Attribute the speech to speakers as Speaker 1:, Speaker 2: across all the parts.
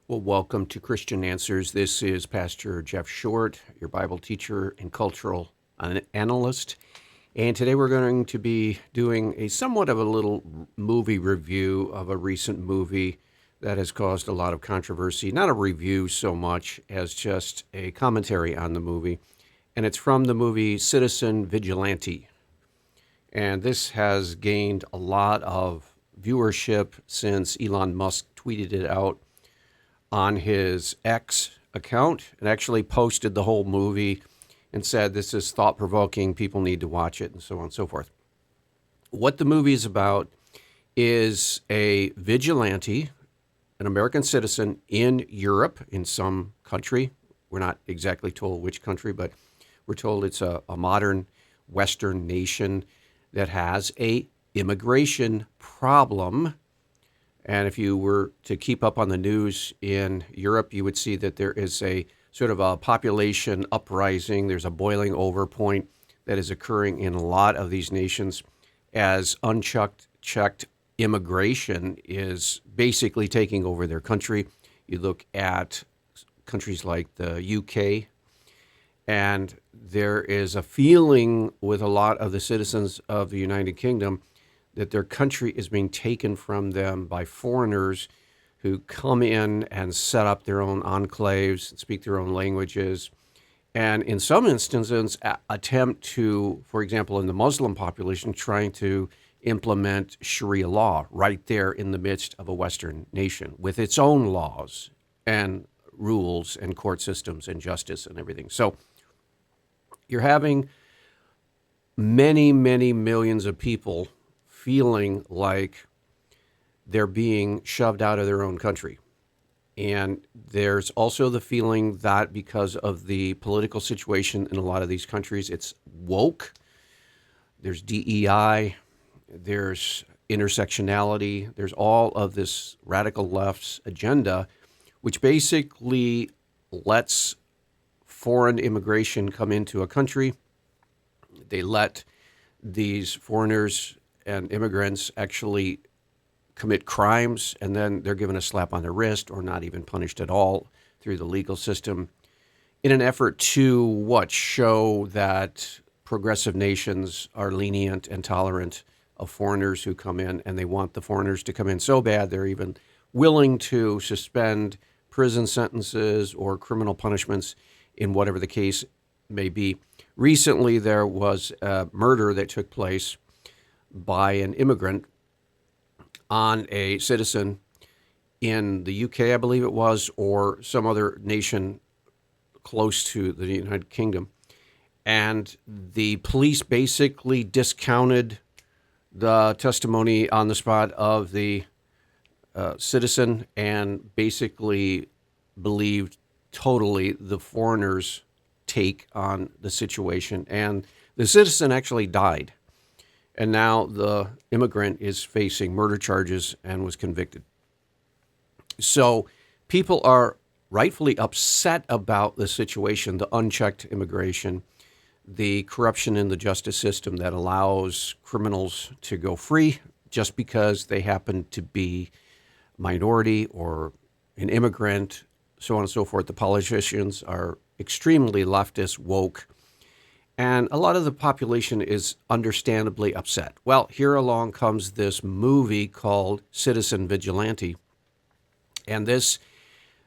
Speaker 1: Well, welcome to Christian Answers. This is Pastor Jeff Short, your Bible teacher and cultural analyst. And today we're going to be doing a somewhat of a little movie review of a recent movie that has caused a lot of controversy. Not a review so much as just a commentary on the movie. And it's from the movie Citizen Vigilante. And this has gained a lot of viewership since Elon Musk tweeted it out on his X account and actually posted the whole movie and said, this is thought-provoking, people need to watch it, and so on and so forth. What the movie is about is a vigilante, an American citizen in Europe, in some country. We're not exactly told which country, but we're told it's a modern Western nation that has a immigration problem. And if you were to keep up on the news in Europe, you would see that there is a sort of a population uprising. There's a boiling over point that is occurring in a lot of these nations as unchecked immigration is basically taking over their country. You look at countries like the UK, and there is a feeling with a lot of the citizens of the United Kingdom that their country is being taken from them by foreigners who come in and set up their own enclaves and speak their own languages. And in some instances, attempt to, for example, in the Muslim population, trying to implement Sharia law right there in the midst of a Western nation with its own laws and rules and court systems and justice and everything. So you're having many, many millions of people feeling like they're being shoved out of their own country. And there's also the feeling that because of the political situation in a lot of these countries, it's woke. There's DEI, there's intersectionality, there's all of this radical left's agenda, which basically lets foreign immigration come into a country. They let these foreigners and immigrants actually commit crimes, and then they're given a slap on the wrist or not even punished at all through the legal system in an effort to show that progressive nations are lenient and tolerant of foreigners who come in, and they want the foreigners to come in so bad they're even willing to suspend prison sentences or criminal punishments in whatever the case may be. Recently, there was a murder that took place by an immigrant on a citizen in the UK, I believe it was, or some other nation close to the United Kingdom. And the police basically discounted the testimony on the spot of the citizen and basically believed totally the foreigner's take on the situation. And the citizen actually died. And now the immigrant is facing murder charges and was convicted. So people are rightfully upset about the situation, the unchecked immigration, the corruption in the justice system that allows criminals to go free just because they happen to be minority or an immigrant, so on and so forth. The politicians are extremely leftist, woke, and a lot of the population is understandably upset. Well, here along comes this movie called Citizen Vigilante. And this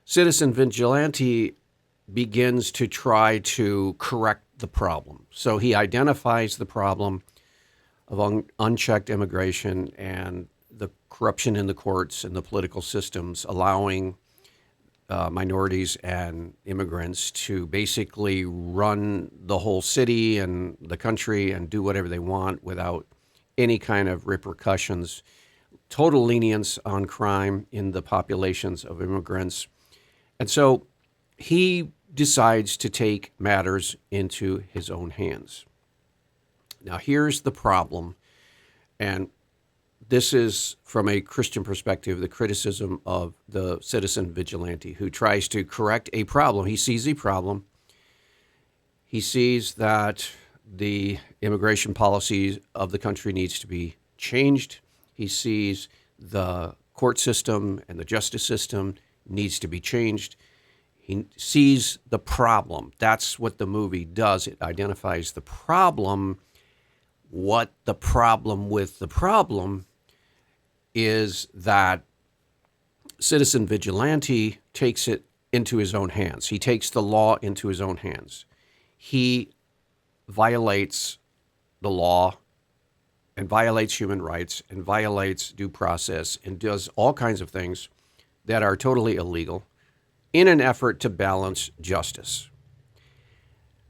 Speaker 1: Citizen Vigilante begins to try to correct the problem. So he identifies the problem of unchecked immigration and the corruption in the courts and the political systems, allowing minorities and immigrants to basically run the whole city and the country and do whatever they want without any kind of repercussions. Total lenience on crime in the populations of immigrants. And so he decides to take matters into his own hands. Now, here's the problem, and this is, from a Christian perspective, the criticism of the citizen vigilante who tries to correct a problem. He sees a problem. He sees that the immigration policy of the country needs to be changed. He sees the court system and the justice system needs to be changed. He sees the problem. That's what the movie does. It identifies the problem. What the problem with the problem is that citizen vigilante takes it into his own hands. He takes the law into his own hands. He violates the law and violates human rights and violates due process and does all kinds of things that are totally illegal in an effort to balance justice.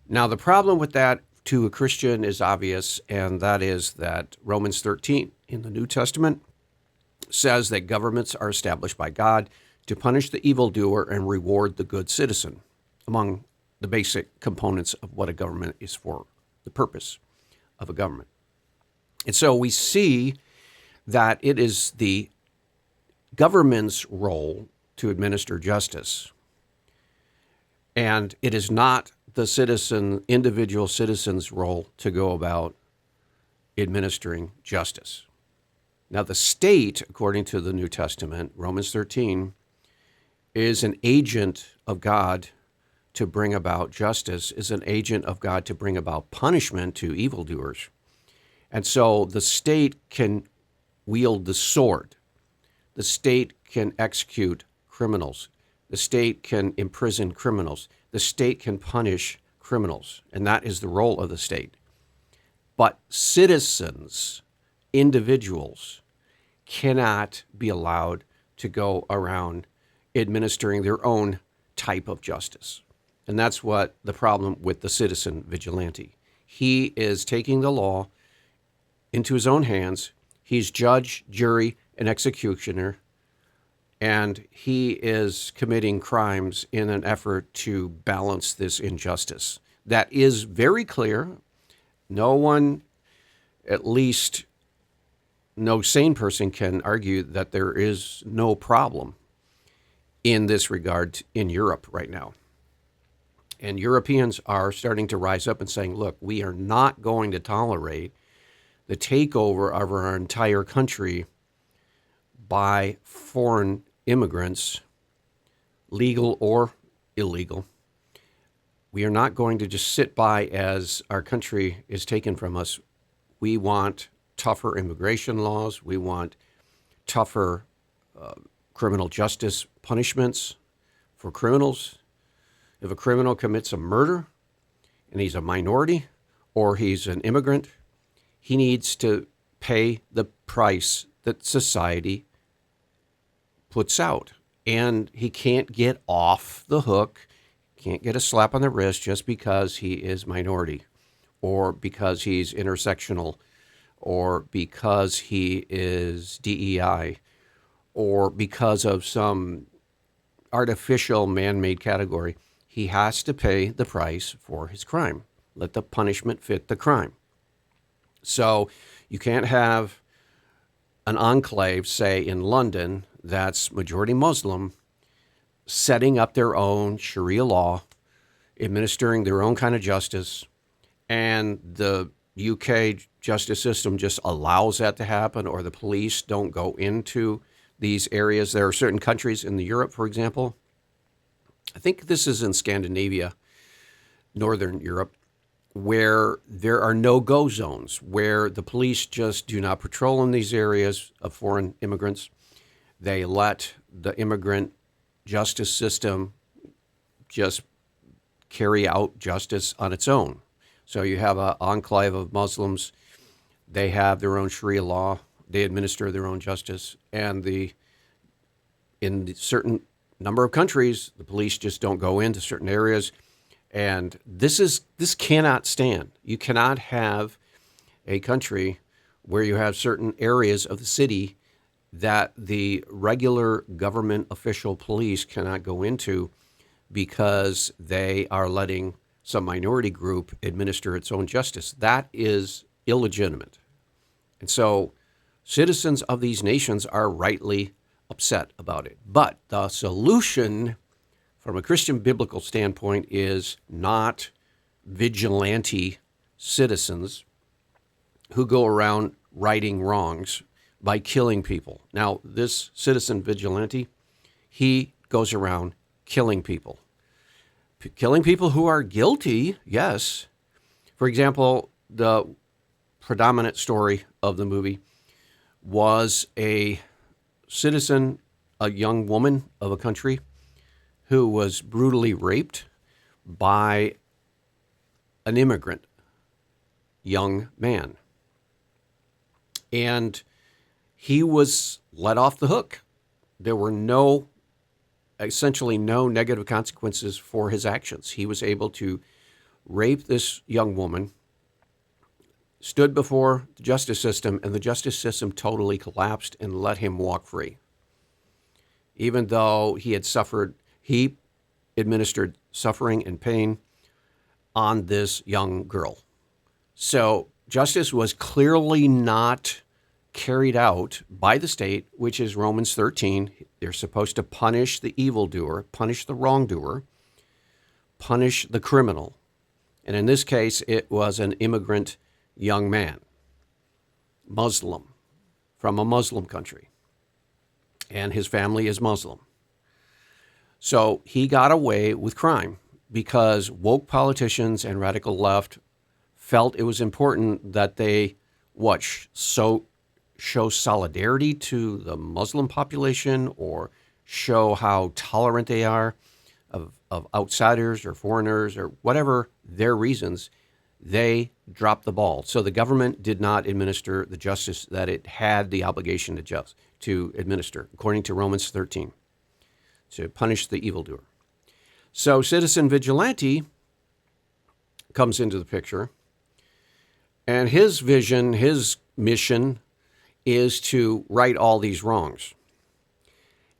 Speaker 1: Now, the problem with that to a Christian is obvious, and that is that Romans 13 in the New Testament says that governments are established by God to punish the evildoer and reward the good citizen, among the basic components of what a government is for, the purpose of a government. And so we see that it is the government's role to administer justice, and it is not the individual citizen's role to go about administering justice. Now, the state, according to the New Testament, Romans 13, is an agent of God to bring about justice, is an agent of God to bring about punishment to evildoers. And so the state can wield the sword. The state can execute criminals. The state can imprison criminals. The state can punish criminals, and that is the role of the state. But citizens, individuals, cannot be allowed to go around administering their own type of justice. And that's what the problem with the citizen vigilante. He is taking the law into his own hands. He's judge, jury, and executioner, and he is committing crimes in an effort to balance this injustice. That is very clear. No one, at least no sane person, can argue that there is no problem in this regard in Europe right now. And Europeans are starting to rise up and saying, look, we are not going to tolerate the takeover of our entire country by foreign immigrants, legal or illegal. We are not going to just sit by as our country is taken from us. We want tougher immigration laws. We want tougher criminal justice punishments for criminals. If a criminal commits a murder and he's a minority or he's an immigrant, he needs to pay the price that society puts out. And he can't get off the hook, can't get a slap on the wrist just because he is minority or because he's intersectional or because he is DEI or because of some artificial man-made category. He has to pay the price for his crime. Let the punishment fit the crime. So you can't have an enclave, say in London, that's majority Muslim, setting up their own Sharia law, administering their own kind of justice, and the UK justice system just allows that to happen, or the police don't go into these areas. There are certain countries in Europe, for example, I think this is in Scandinavia, Northern Europe, where there are no-go zones, where the police just do not patrol in these areas of foreign immigrants. They let the immigrant justice system just carry out justice on its own. So you have an enclave of Muslims. They have their own Sharia law. They administer their own justice. And in certain number of countries, the police just don't go into certain areas. And this cannot stand. You cannot have a country where you have certain areas of the city that the regular government official police cannot go into because they are letting some minority group administer its own justice. That is illegitimate. And so citizens of these nations are rightly upset about it. But the solution from a Christian biblical standpoint is not vigilante citizens who go around righting wrongs by killing people. Now, this citizen vigilante, he goes around killing people. Killing people who are guilty, yes. For example, the predominant story of the movie was a citizen, a young woman of a country who was brutally raped by an immigrant young man. And he was let off the hook. There were essentially no negative consequences for his actions. He was able to rape this young woman, stood before the justice system, and the justice system totally collapsed and let him walk free. Even though he administered suffering and pain on this young girl. So justice was clearly not carried out by the state, which is Romans 13. They're supposed to punish the evildoer, punish the wrongdoer, punish the criminal. And in this case, it was an immigrant young man, Muslim, from a Muslim country. And his family is Muslim. So he got away with crime because woke politicians and radical left felt it was important that they show solidarity to the Muslim population or show how tolerant they are of outsiders or foreigners or whatever their reasons. They dropped the ball. So the government did not administer the justice that it had the obligation to administer, according to Romans 13, to punish the evildoer. So citizen vigilante comes into the picture, and his vision, his mission is to right all these wrongs.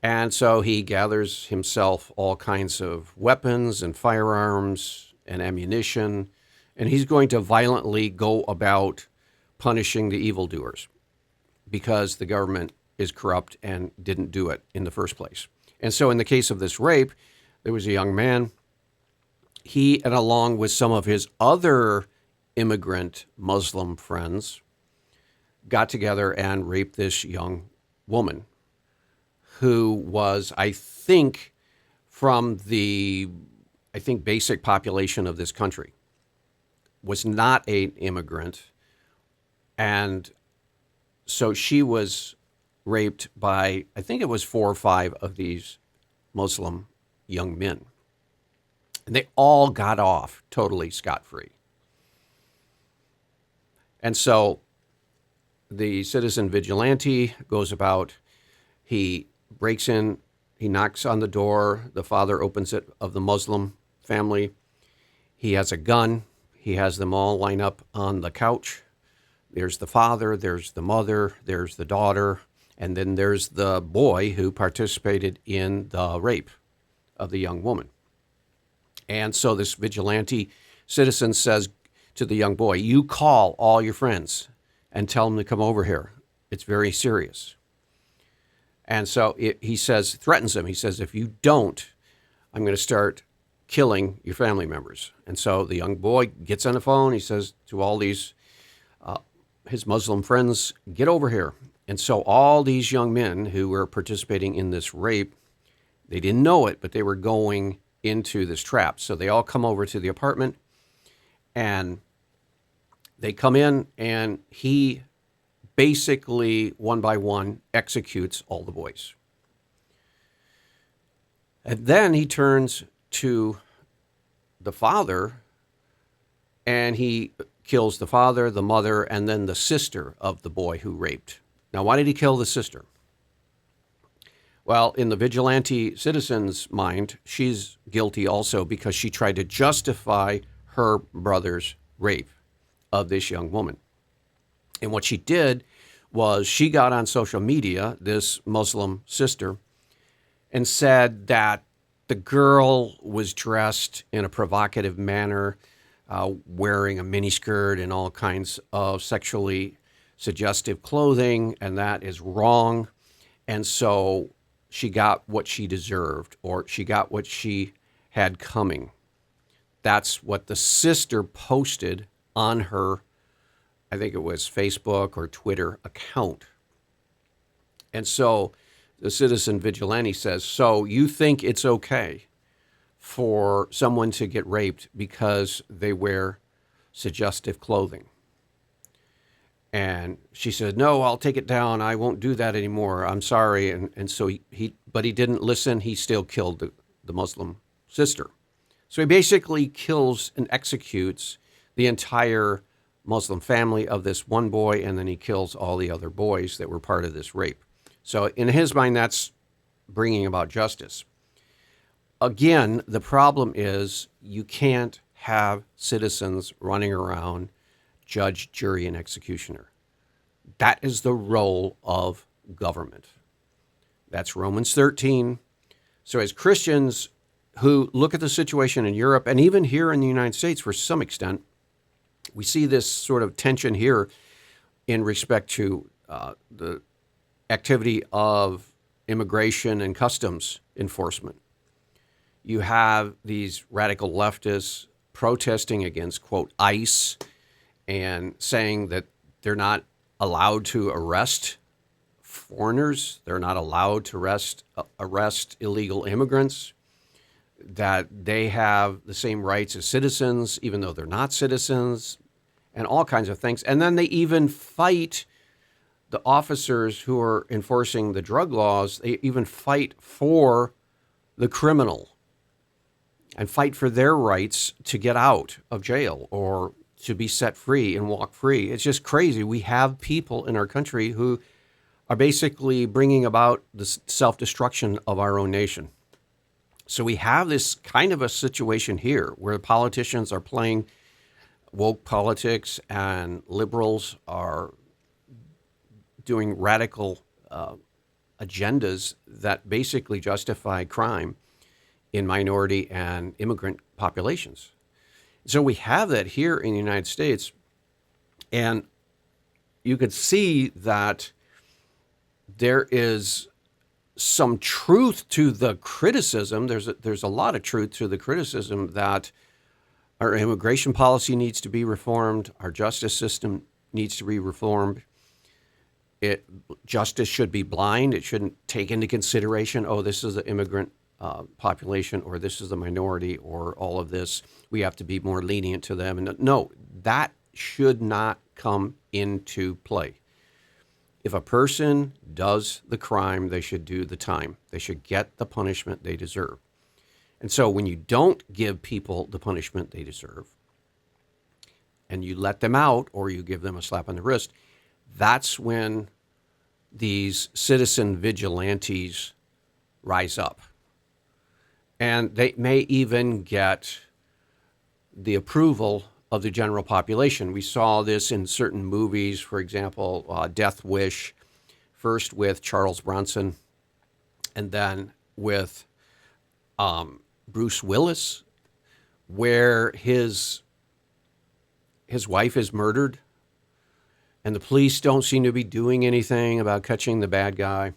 Speaker 1: And so he gathers himself all kinds of weapons and firearms and ammunition, and he's going to violently go about punishing the evildoers because the government is corrupt and didn't do it in the first place. And so in the case of this rape, there was a young man. He, and along with some of his other immigrant Muslim friends, got together and raped this young woman who was, I think, from the basic population of this country, was not an immigrant. And so she was raped by, I think it was 4 or 5 of these Muslim young men. And they all got off totally scot-free. And so the citizen vigilante goes about, he breaks in, he knocks on the door, the father opens it, of the Muslim family. He has a gun, he has them all line up on the couch. There's the father, there's the mother, there's the daughter, and then there's the boy who participated in the rape of the young woman. And so this vigilante citizen says to the young boy, you call all your friends and tell them to come over here. It's very serious. And so he threatens him. He says, if you don't, I'm going to start killing your family members. And so the young boy gets on the phone. He says to all these, his Muslim friends, get over here. And so all these young men who were participating in this rape, they didn't know it, but they were going into this trap. So they all come over to the apartment, and they come in, and he basically, one by one, executes all the boys. And then he turns to the father, and he kills the father, the mother, and then the sister of the boy who raped. Now, why did he kill the sister? Well, in the vigilante citizen's mind, she's guilty also because she tried to justify her brother's rape of this young woman. And what she did was she got on social media, this Muslim sister, and said that The girl was dressed in a provocative manner, wearing a miniskirt and all kinds of sexually suggestive clothing, and that is wrong. And so she got what she deserved, or she got what she had coming. That's what the sister posted on her, I think it was Facebook or Twitter account. And so the citizen vigilante says, so you think it's okay for someone to get raped because they wear suggestive clothing? And she said, no, I'll take it down. I won't do that anymore. I'm sorry. And so but he didn't listen. He still killed the Muslim sister. So he basically kills and executes the entire Muslim family of this one boy, and then he kills all the other boys that were part of this rape. So in his mind, that's bringing about justice. Again, the problem is you can't have citizens running around judge, jury, and executioner. That is the role of government. That's Romans 13. So as Christians who look at the situation in Europe and even here in the United States for some extent, we see this sort of tension here in respect to the activity of immigration and customs enforcement. You have these radical leftists protesting against, quote, ICE, and saying that they're not allowed to arrest foreigners, they're not allowed to arrest illegal immigrants, that they have the same rights as citizens, even though they're not citizens, and all kinds of things. And then they even fight the officers who are enforcing the drug laws. They even fight for the criminal and fight for their rights to get out of jail or to be set free and walk free. It's just crazy. We have people in our country who are basically bringing about the self-destruction of our own nation. So we have this kind of a situation here where politicians are playing woke politics and liberals are doing radical agendas that basically justify crime in minority and immigrant populations. So we have that here in the United States, and you could see that there is some truth to the criticism. There's a lot of truth to the criticism that our immigration policy needs to be reformed, our justice system needs to be reformed. Justice should be blind. It shouldn't take into consideration, oh, this is the immigrant population, or this is the minority, or all of this. We have to be more lenient to them. And no, that should not come into play. If a person does the crime, they should do the time. They should get the punishment they deserve. And so when you don't give people the punishment they deserve, and you let them out, or you give them a slap on the wrist, that's when these citizen vigilantes rise up. And they may even get the approval of the general population. We saw this in certain movies, for example, Death Wish, first with Charles Bronson, and then with Bruce Willis, where his wife is murdered, and the police don't seem to be doing anything about catching the bad guy.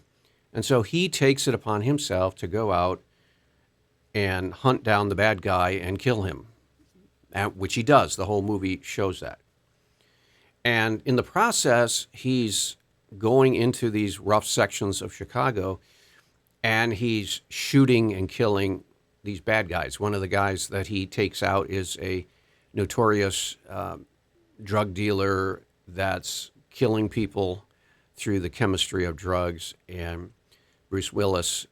Speaker 1: And so he takes it upon himself to go out and hunt down the bad guy and kill him, which he does. The whole movie shows that. And in the process, he's going into these rough sections of Chicago, and he's shooting and killing these bad guys. One of the guys that he takes out is a notorious drug dealer that's killing people through the chemistry of drugs, and Bruce Willis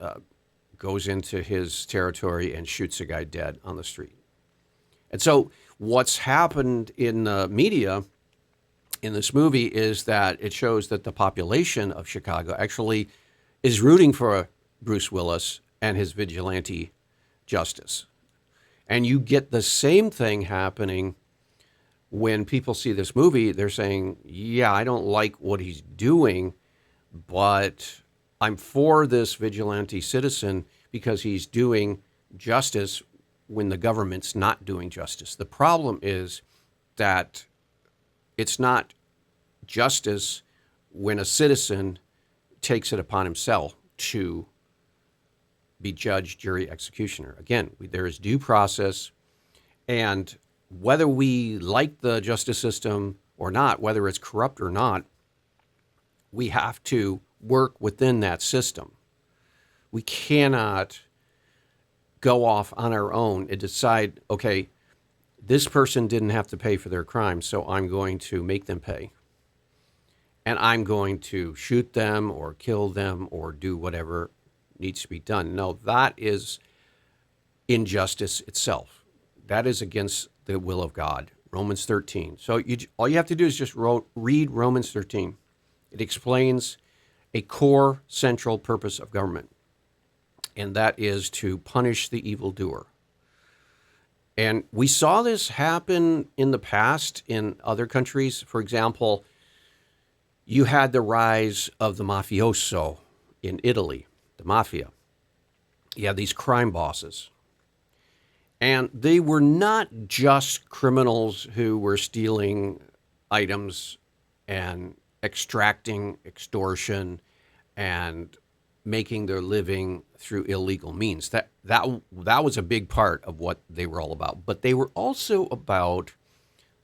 Speaker 1: goes into his territory and shoots a guy dead on the street. And so what's happened in the media in this movie is that it shows that the population of Chicago actually is rooting for Bruce Willis and his vigilante justice. And you get the same thing happening when people see this movie. They're saying, yeah, I don't like what he's doing, but I'm for this vigilante citizen because he's doing justice when the government's not doing justice. The problem is that it's not justice when a citizen takes it upon himself to be judge, jury, executioner. Again, there is due process, and whether we like the justice system or not, whether it's corrupt or not, we have to work within that system. We cannot go off on our own and decide, okay, this person didn't have to pay for their crime, so I'm going to make them pay. And I'm going to shoot them or kill them or do whatever needs to be done. No, that is injustice itself. That is against the will of God. Romans 13. So all you have to do is just read Romans 13. It explains a core central purpose of government, and that is to punish the evildoer. And we saw this happen in the past in other countries. For example, you had the rise of the mafioso in Italy, the mafia. You had these crime bosses. And they were not just criminals who were stealing items and extracting extortion and making their living through illegal means. That was a big part of what they were all about. But they were also about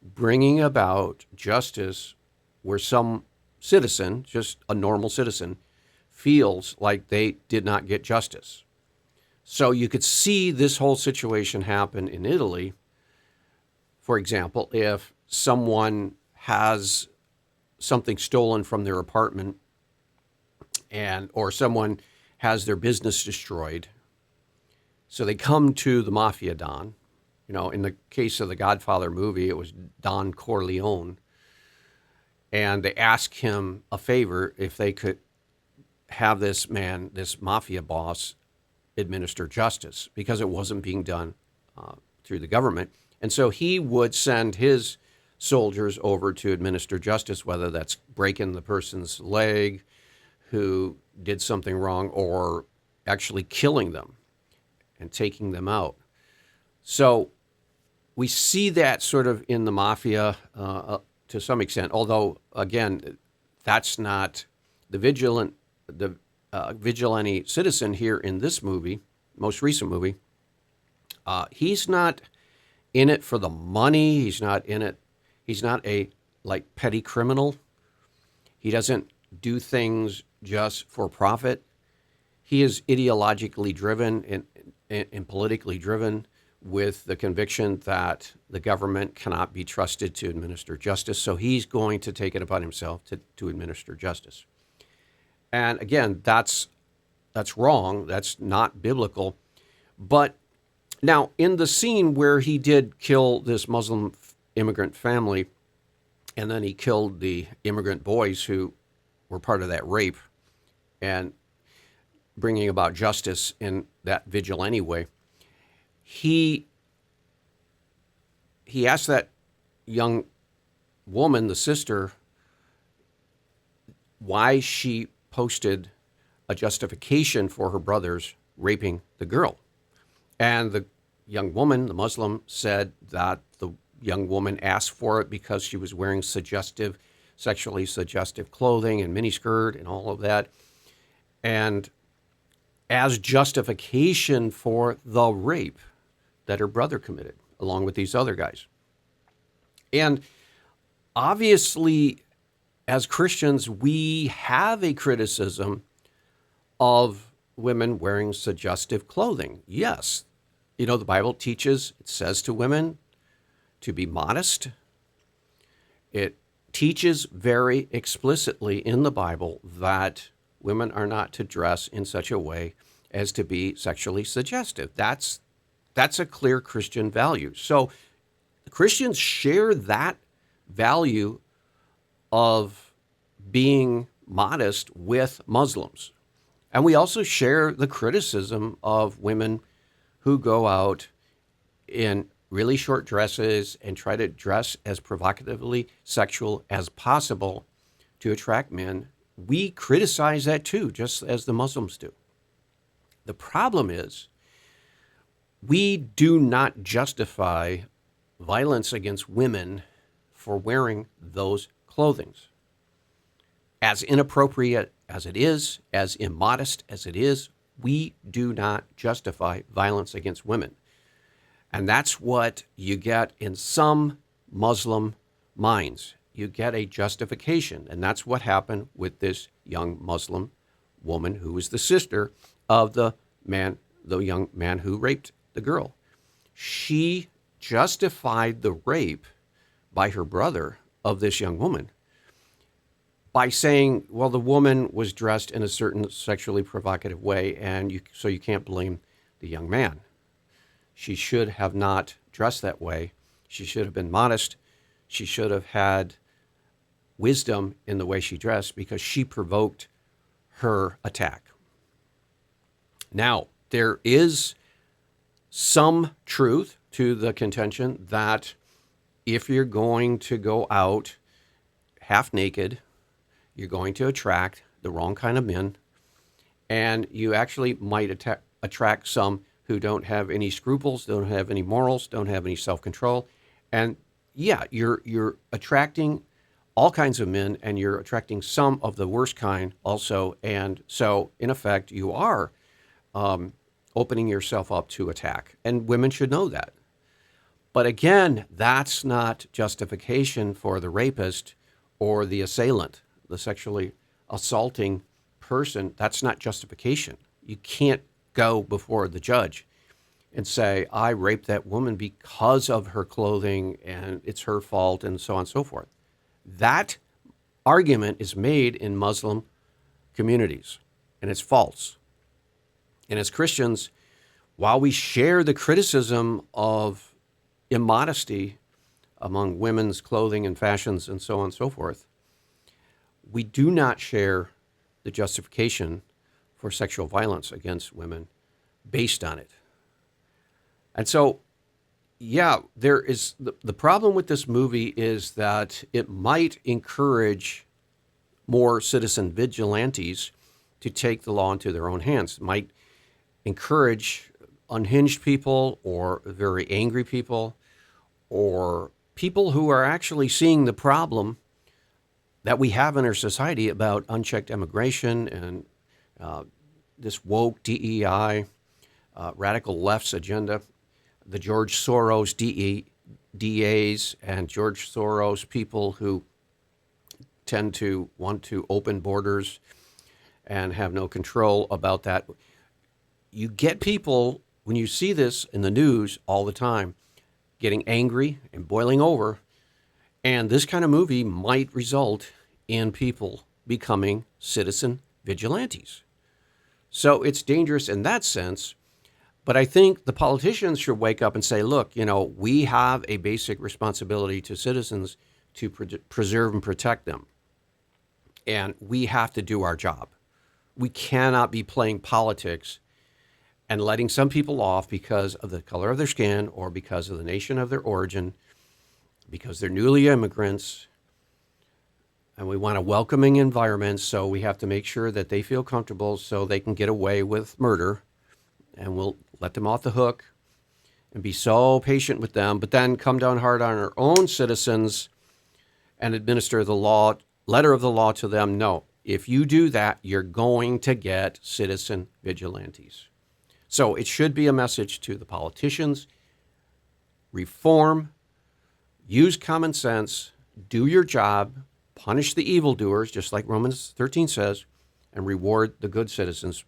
Speaker 1: bringing about justice where some citizen, just a normal citizen, feels like they did not get justice. So you could see this whole situation happen in Italy. For example, if someone has something stolen from their apartment or someone has their business destroyed, so they come to the mafia don. In the case of the Godfather movie, it was Don Corleone, and they ask him a favor if they could have this mafia boss, administer justice because it wasn't being done through the government. And so he would send his soldiers over to administer justice, whether that's breaking the person's leg who did something wrong or actually killing them and taking them out. So we see that sort of in the mafia to some extent, although, again, that's not the vigilante citizen here in this movie, most recent movie. He's not in it for the money. He's not in it. He's not a petty criminal. He doesn't do things just for profit. He is ideologically driven and politically driven with the conviction that the government cannot be trusted to administer justice. So he's going to take it upon himself to administer justice. And again, that's wrong. That's not biblical. But now, in the scene where he did kill this Muslim immigrant family, and then he killed the immigrant boys who were part of that rape, and bringing about justice in that vigilante way, he asked that young woman, the sister, why she posted a justification for her brothers raping the girl. And the young woman, the Muslim, said that the young woman asked for it because she was wearing sexually suggestive clothing and miniskirt and all of that. And as justification for the rape that her brother committed, along with these other guys. And obviously, as Christians, we have a criticism of women wearing suggestive clothing. Yes, the Bible teaches, it says to women to be modest. It teaches very explicitly in the Bible that women are not to dress in such a way as to be sexually suggestive. That's a clear Christian value. So Christians share that value of being modest with Muslims. And we also share the criticism of women who go out in really short dresses and try to dress as provocatively sexual as possible to attract men. We criticize that too, just as the Muslims do. The problem is We do not justify violence against women for wearing those clothings. As inappropriate as it is, as immodest as it is, we do not justify violence against women. And that's what you get in some Muslim minds. You get a justification. And that's what happened with this young Muslim woman who was the sister of the young man who raped the girl. She justified the rape by her brother of this young woman by saying, well, the woman was dressed in a certain sexually provocative way, and so you can't blame the young man. She should have not dressed that way. She should have been modest. She should have had wisdom in the way she dressed because she provoked her attack. Now, there is some truth to the contention that if you're going to go out half naked, you're going to attract the wrong kind of men, and you actually might attract some who don't have any scruples, don't have any morals, don't have any self-control. And yeah, you're attracting all kinds of men, and you're attracting some of the worst kind also. And so, in effect, you are opening yourself up to attack. And women should know that. But again, that's not justification for the rapist or the assailant, the sexually assaulting person. That's not justification. You can't go before the judge and say, I raped that woman because of her clothing and it's her fault and so on and so forth. That argument is made in Muslim communities, and it's false. And as Christians, while we share the criticism of immodesty among women's clothing and fashions and so on and so forth, we do not share the justification for sexual violence against women based on it. And so, yeah, there is the problem with this movie is that it might encourage more citizen vigilantes to take the law into their own hands. It might encourage unhinged people or very angry people or people who are actually seeing the problem that we have in our society about unchecked immigration and this woke DEI, radical left's agenda, the George Soros DAs and George Soros people who tend to want to open borders and have no control about that. You get people, when you see this in the news all the time, getting angry and boiling over. And this kind of movie might result in people becoming citizen vigilantes. So it's dangerous in that sense. But I think the politicians should wake up and say, look, we have a basic responsibility to citizens to preserve and protect them. And we have to do our job. We cannot be playing politics and letting some people off because of the color of their skin or because of the nation of their origin, because they're newly immigrants. And we want a welcoming environment, so we have to make sure that they feel comfortable so they can get away with murder. And we'll let them off the hook and be so patient with them, but then come down hard on our own citizens and administer the law, letter of the law to them. No, if you do that, you're going to get citizen vigilantes. So it should be a message to the politicians: reform, use common sense, do your job, punish the evildoers, just like Romans 13 says, and reward the good citizens.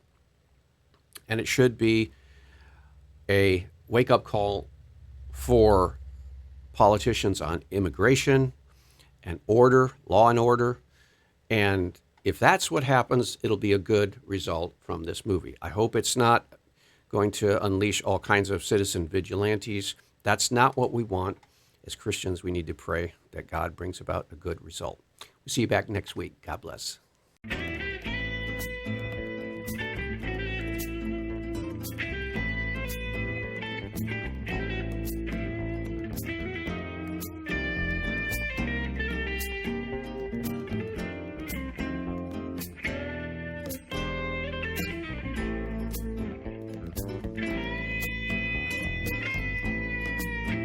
Speaker 1: And it should be a wake-up call for politicians on immigration and order, law and order. And if that's what happens, it'll be a good result from this movie. I hope it's not going to unleash all kinds of citizen vigilantes. That's not what we want. As Christians, we need to pray that God brings about a good result. We'll see you back next week. God bless.